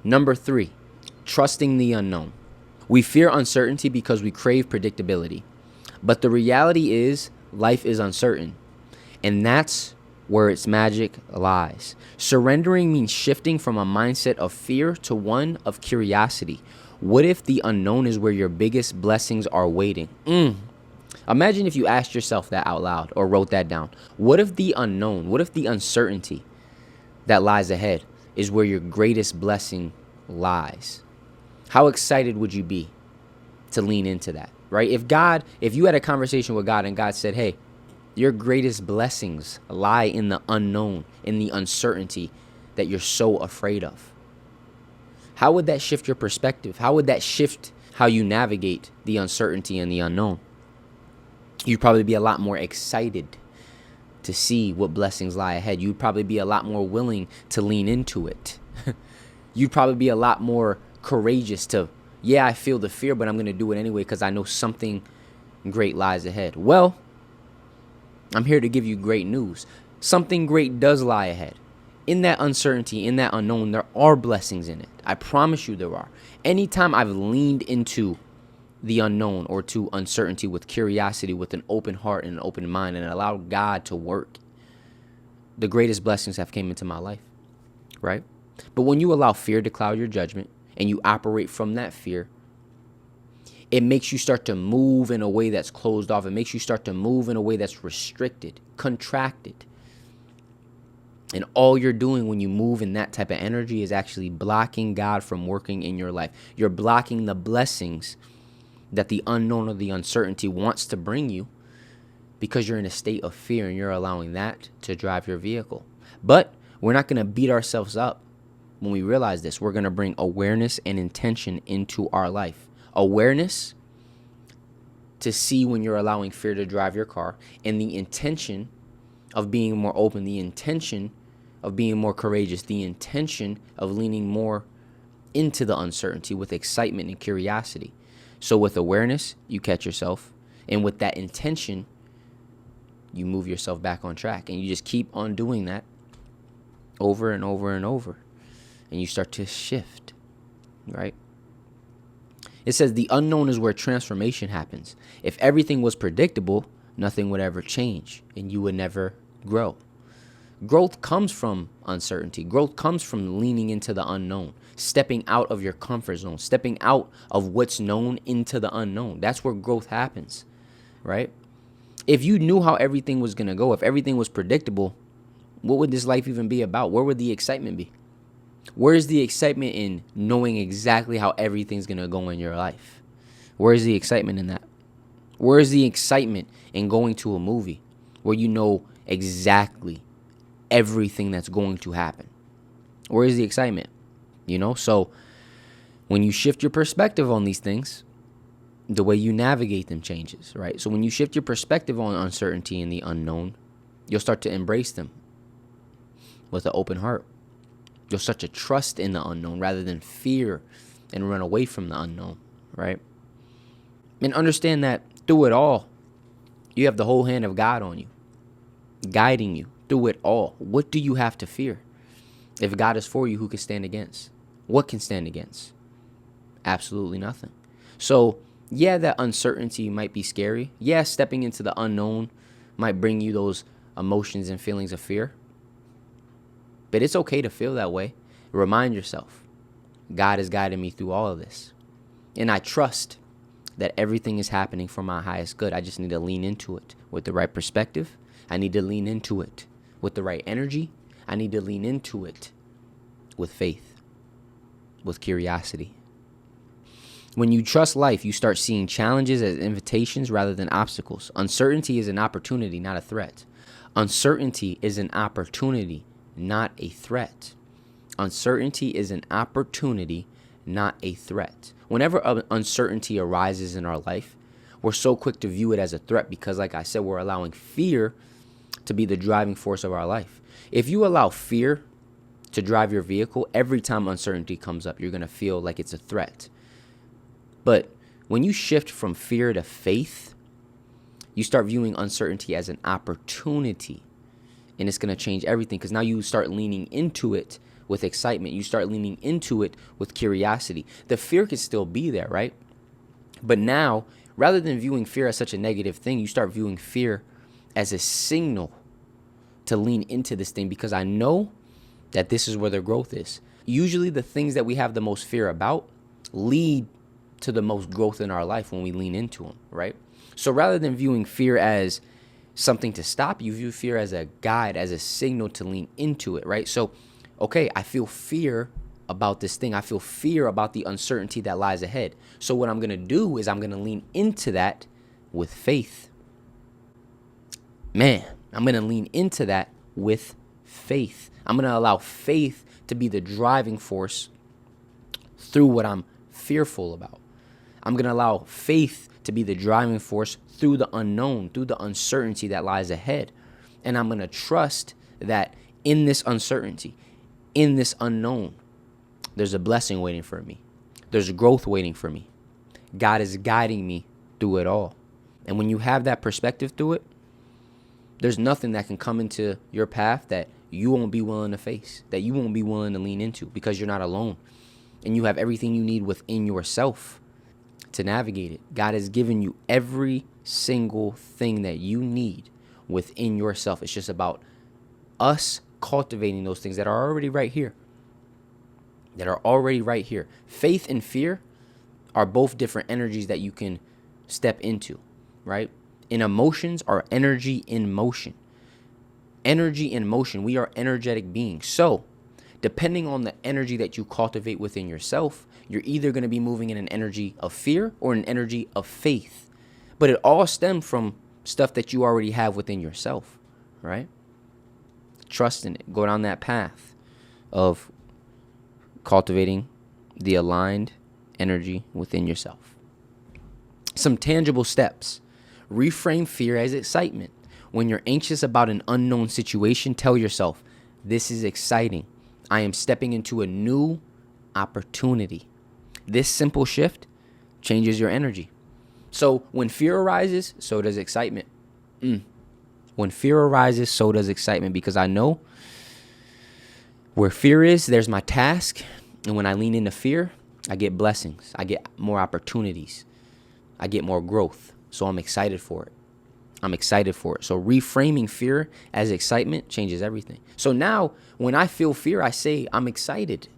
Number 3, trusting the unknown. We fear uncertainty because we crave predictability. But the reality is, life is uncertain. And that's where its magic lies. Surrendering means shifting from a mindset of fear to one of curiosity. What if the unknown is where your biggest blessings are waiting? Imagine if you asked yourself that out loud or wrote that down. What if the unknown, what if the uncertainty that lies ahead is where your greatest blessing lies? How excited would you be to lean into that, right? If you had a conversation with God and God said, hey, your greatest blessings lie in the unknown, in the uncertainty that you're so afraid of. How would that shift your perspective? How would that shift how you navigate the uncertainty and the unknown? You'd probably be a lot more excited to see what blessings lie ahead. You'd probably be a lot more willing to lean into it. You'd probably be a lot more courageous to, yeah, I feel the fear, but I'm going to do it anyway because I know something great lies ahead. Well, I'm here to give you great news. Something great does lie ahead. In that uncertainty, in that unknown, there are blessings in it. I promise you there are. Anytime I've leaned into the unknown or to uncertainty with curiosity, with an open heart and an open mind, and allowed God to work, the greatest blessings have came into my life, right? But when you allow fear to cloud your judgment and you operate from that fear, it makes you start to move in a way that's closed off. It makes you start to move in a way that's restricted, contracted. And all you're doing when you move in that type of energy is actually blocking God from working in your life. You're blocking the blessings that the unknown or the uncertainty wants to bring you because you're in a state of fear and you're allowing that to drive your vehicle. But we're not going to beat ourselves up when we realize this. We're going to bring awareness and intention into our life. Awareness to see when you're allowing fear to drive your car, and the intention of being more open, the intention of being more courageous, the intention of leaning more into the uncertainty with excitement and curiosity. So with awareness, you catch yourself, and with that intention, you move yourself back on track, and you just keep on doing that over and over and over, and you start to shift, right? It says the unknown is where transformation happens. If everything was predictable, nothing would ever change and you would never grow. Growth comes from uncertainty. Growth comes from leaning into the unknown, stepping out of your comfort zone, stepping out of what's known into the unknown. That's where growth happens, right? If you knew how everything was going to go, if everything was predictable, what would this life even be about? Where would the excitement be? Where is the excitement in knowing exactly how everything's going to go in your life? Where is the excitement in that? Where is the excitement in going to a movie where you know exactly everything that's going to happen? Where is the excitement? So when you shift your perspective on these things, the way you navigate them changes, right? So when you shift your perspective on uncertainty and the unknown, you'll start to embrace them with an open heart. You'll start to trust in the unknown rather than fear and run away from the unknown, right? And understand that through it all, you have the whole hand of God on you, guiding you through it all. What do you have to fear? If God is for you, who can stand against? What can stand against? Absolutely nothing. So, yeah, that uncertainty might be scary. Yeah, stepping into the unknown might bring you those emotions and feelings of fear. But it's okay to feel that way. Remind yourself, God is guiding me through all of this. And I trust that everything is happening for my highest good. I just need to lean into it with the right perspective. I need to lean into it with the right energy. I need to lean into it with faith, with curiosity. When you trust life, you start seeing challenges as invitations rather than obstacles. Uncertainty is an opportunity, not a threat. Uncertainty is an opportunity, not a threat. Uncertainty is an opportunity, not a threat. Whenever uncertainty arises in our life, we're so quick to view it as a threat because, like I said, we're allowing fear to be the driving force of our life. If you allow fear to drive your vehicle, every time uncertainty comes up, you're going to feel like it's a threat. But when you shift from fear to faith, you start viewing uncertainty as an opportunity. And it's going to change everything because now you start leaning into it with excitement. You start leaning into it with curiosity. The fear could still be there, right? But now, rather than viewing fear as such a negative thing, you start viewing fear as a signal to lean into this thing, because I know that this is where the growth is. Usually the things that we have the most fear about lead to the most growth in our life when we lean into them, right? So rather than viewing fear as something to stop, you view fear as a guide, as a signal to lean into it, right? So, okay, I feel fear about this thing. I feel fear about the uncertainty that lies ahead. So what I'm going to do is I'm going to lean into that with faith. Man, I'm going to lean into that with faith. I'm going to allow faith to be the driving force through what I'm fearful about. I'm going to allow faith to be the driving force through the unknown, through the uncertainty that lies ahead. And I'm going to trust that in this uncertainty, in this unknown, there's a blessing waiting for me. There's growth waiting for me. God is guiding me through it all. And when you have that perspective through it, there's nothing that can come into your path that you won't be willing to face, that you won't be willing to lean into, because you're not alone. And you have everything you need within yourself to navigate it. God has given you every single thing that you need within yourself. It's just about us cultivating those things that are already right here. Faith and fear are both different energies that you can step into, right? And emotions are energy in motion. Energy in motion. We are energetic beings. So, depending on the energy that you cultivate within yourself, you're either going to be moving in an energy of fear or an energy of faith. But it all stems from stuff that you already have within yourself, right? Trust in it. Go down that path of cultivating the aligned energy within yourself. Some tangible steps. Reframe fear as excitement. When you're anxious about an unknown situation, tell yourself, this is exciting. I am stepping into a new opportunity. This simple shift changes your energy. So when fear arises, so does excitement. When fear arises, so does excitement, because I know where fear is, there's my task. And when I lean into fear, I get blessings. I get more opportunities. I get more growth. So I'm excited for it. So reframing fear as excitement changes everything. So now when I feel fear, I say I'm excited.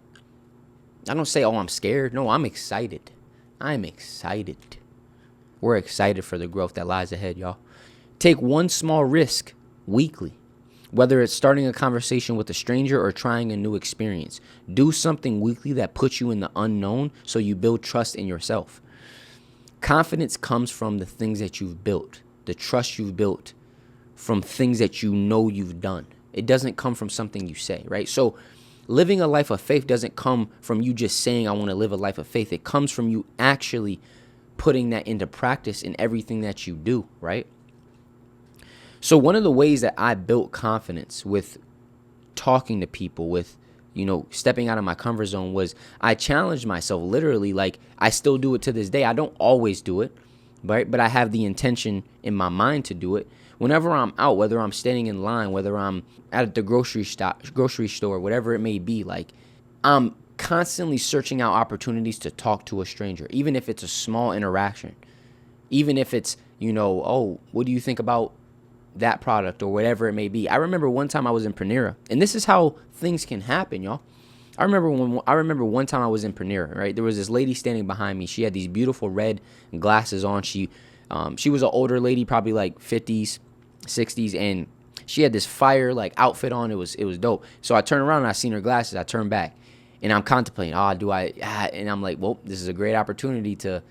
I don't say, oh, I'm scared. No, I'm excited. I'm excited. We're excited for the growth that lies ahead, y'all. Take one small risk weekly, whether it's starting a conversation with a stranger or trying a new experience. Do something weekly that puts you in the unknown so you build trust in yourself. Confidence comes from the things that you've built, the trust you've built from things that you know you've done. It doesn't come from something you say, right? So living a life of faith doesn't come from you just saying, I want to live a life of faith. It comes from you actually putting that into practice in everything that you do, right? So one of the ways that I built confidence with talking to people, with, stepping out of my comfort zone, was I challenged myself literally. Like, I still do it to this day. I don't always do it, right? But I have the intention in my mind to do it. Whenever I'm out, whether I'm standing in line, whether I'm at the grocery store, whatever it may be, like, I'm constantly searching out opportunities to talk to a stranger, even if it's a small interaction, even if it's, oh, what do you think about that product or whatever it may be. I remember one time I was in Panera, and this is how things can happen, y'all. I remember one time I was in Panera, right? There was this lady standing behind me. She had these beautiful red glasses on. She was an older lady, probably like 50s, 60s, and she had this fire like outfit on. It was dope. So I turned around and I seen her glasses. I turned back, and I'm contemplating, and I'm like, well, this is a great opportunity to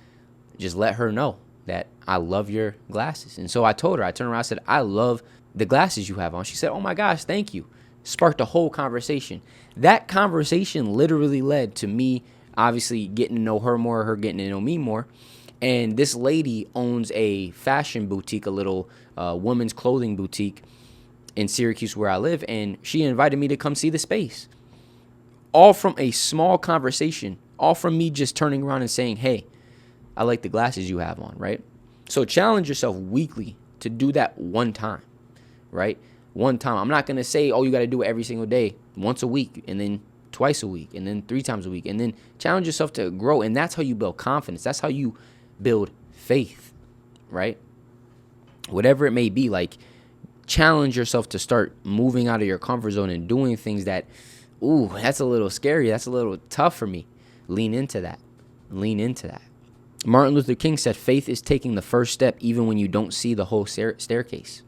just let her know that I love your glasses. And so I told her, I turned around, I said, I love the glasses you have on. She said, oh my gosh, thank you. Sparked a whole conversation. That conversation literally led to me obviously getting to know her more, her getting to know me more. And this lady owns a fashion boutique, a little women's clothing boutique in Syracuse where I live. And she invited me to come see the space. All from a small conversation, all from me just turning around and saying, hey, I like the glasses you have on, right? So challenge yourself weekly to do that one time, right? One time. I'm not going to say, oh, you got to do it every single day, once a week, and then twice a week, and then 3 times a week, and then challenge yourself to grow. And that's how you build confidence. That's how you build faith, right? Whatever it may be, like, challenge yourself to start moving out of your comfort zone and doing things that, ooh, that's a little scary. That's a little tough for me. Lean into that. Lean into that. Martin Luther King said, faith is taking the first step even when you don't see the whole staircase.